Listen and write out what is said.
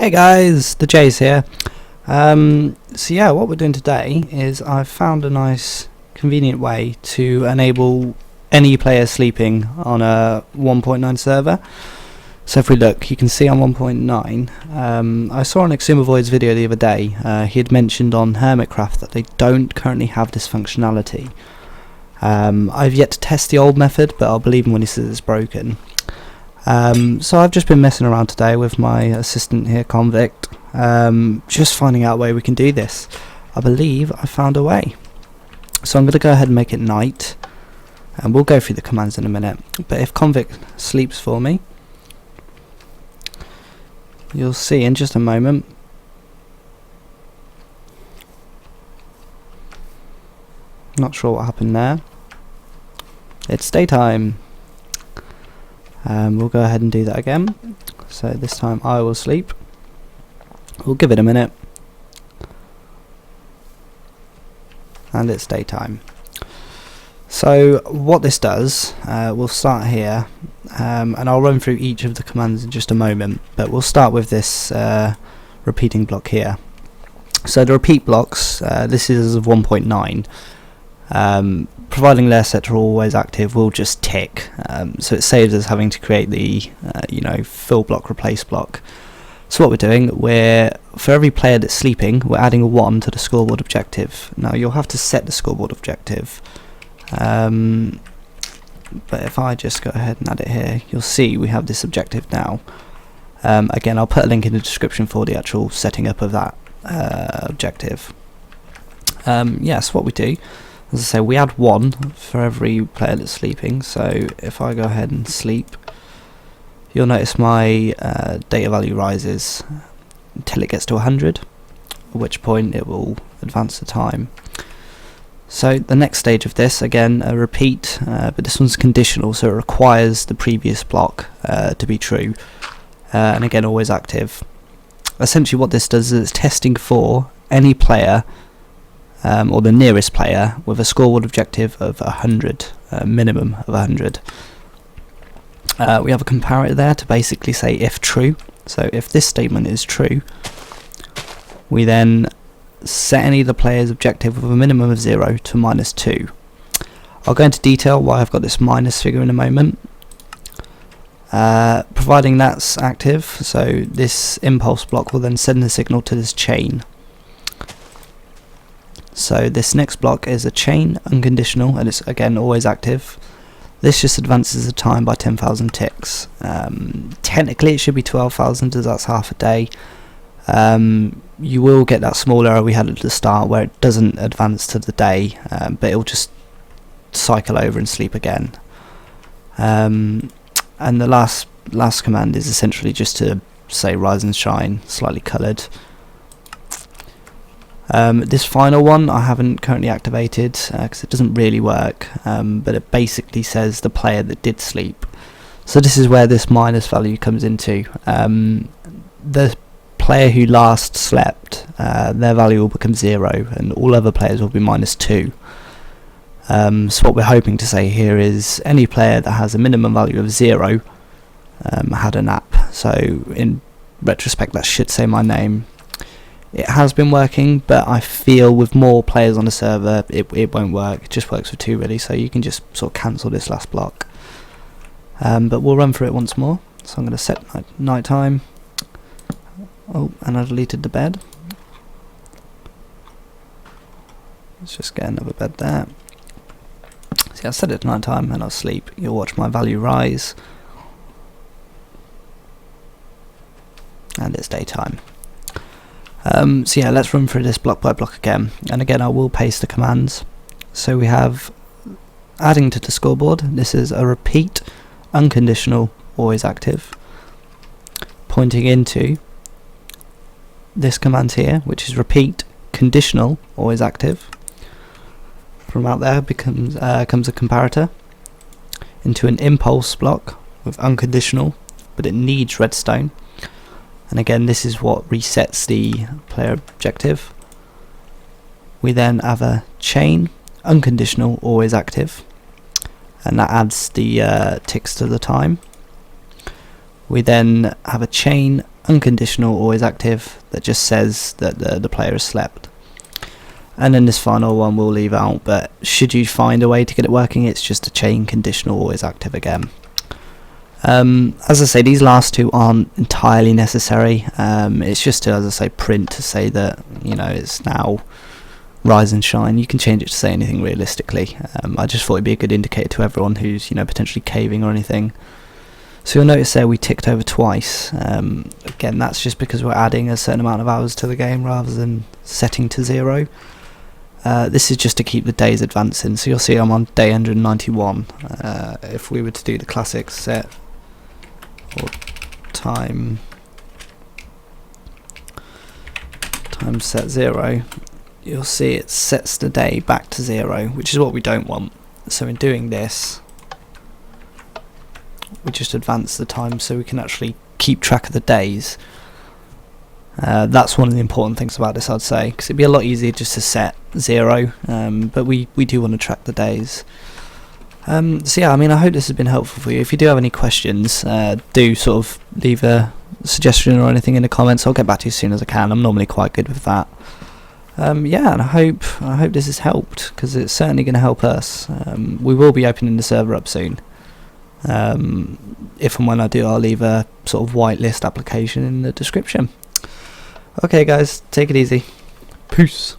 Hey guys, the J's here. So yeah, what we're doing today is I've found a nice convenient way to enable any player sleeping on a 1.9 server. So if we look, you can see on 1.9, I saw on Exumavoid's video the other day, he had mentioned on Hermitcraft that they don't currently have this functionality. I've yet to test the old method, but I'll believe him when he says it's broken. So I've just been messing around today with my assistant here, Convict, just finding out a way we can do this. I believe I found a way. So I'm going to go ahead and make it night, and we'll go through the commands in a minute. But if Convict sleeps for me, you'll see in just a moment. Not sure what happened there. It's daytime. We'll go ahead and do that again. So this time I will sleep. We'll give it a minute. And it's daytime. So what this does, we'll start here, and I'll run through each of the commands in just a moment, but we'll start with this repeating block here. So the repeat blocks, this is of 1.9. Providing layer set are always active, will just tick, so it saves us having to create the fill block, replace block. So what we're doing, for every player that's sleeping, we're adding a 1 to the scoreboard objective. Now you'll have to set the scoreboard objective, but if I just go ahead and add it here, you'll see we have this objective now. Again, I'll put a link in the description for the actual setting up of that objective. Yes, what we do, as I say, we add 1 for every player that's sleeping. So if I go ahead and sleep, you'll notice my data value rises until it gets to 100, at which point it will advance the time. So the next stage of this, again, a repeat, but this one's conditional, so it requires the previous block to be true, and again always active. Essentially what this does is it's testing for any player, or the nearest player, with a scoreboard objective of 100, minimum of 100. We have a comparator there to basically say if true. So if this statement is true, we then set any of the player's objective with a minimum of 0 to -2. I'll go into detail why I've got this minus figure in a moment. Providing that's active, so this impulse block will then send the signal to this chain. So this next block is a chain, unconditional, and it's again always active. This just advances the time by 10,000 ticks. Technically it should be 12,000, as that's half a day. You will get that small error we had at the start where it doesn't advance to the day, but it'll just cycle over and sleep again. And the last command is essentially just to say rise and shine, slightly coloured. This final one I haven't currently activated because it doesn't really work, but it basically says the player that did sleep. So this is where this minus value comes into. The player who last slept, their value will become 0, and all other players will be -2. So what we're hoping to say here is any player that has a minimum value of 0 had a nap. So in retrospect that should say my name. It has been working, but I feel with more players on the server it won't work. It just works for 2 really, so you can just sort of cancel this last block. But we'll run through it once more. So I'm going to set night time. Oh, and I deleted the bed. Let's just get another bed there. See, I'll set it to night time and I'll sleep. You'll watch my value rise. And it's daytime. So yeah, let's run through this block by block again, and again I will paste the commands. So we have adding to the scoreboard, this is a repeat, unconditional, always active, pointing into this command here, which is repeat, conditional, always active. From out there comes a comparator into an impulse block with unconditional, but it needs redstone. And again, this is what resets the player objective. We then have a chain, unconditional, always active, and that adds the ticks to the time. We then have a chain, unconditional, always active, that just says that the player has slept. And then this final one we'll leave out, but should you find a way to get it working, it's just a chain, conditional, always active again. As I say, these last two aren't entirely necessary. It's just to, as I say, print to say that, you know, it's now rise and shine. You can change it to say anything realistically. I just thought it'd be a good indicator to everyone who's, you know, potentially caving or anything. So you'll notice there we ticked over twice. Again, that's just because we're adding a certain amount of hours to the game rather than setting to 0. This is just to keep the days advancing. So you'll see I'm on day 191. If we were to do the classic set or time set 0, you'll see it sets the day back to 0, which is what we don't want. So in doing this, we just advance the time so we can actually keep track of the days. That's one of the important things about this, I'd say, because it'd be a lot easier just to set 0, but we do want to track the days. So yeah, I mean, I hope this has been helpful for you. If you do have any questions, do sort of leave a suggestion or anything in the comments. I'll get back to you as soon as I can. I'm normally quite good with that. Yeah, and I hope this has helped, because it's certainly going to help us. We will be opening the server up soon. If and when I do, I'll leave a sort of whitelist application in the description. Okay guys, take it easy. Peace.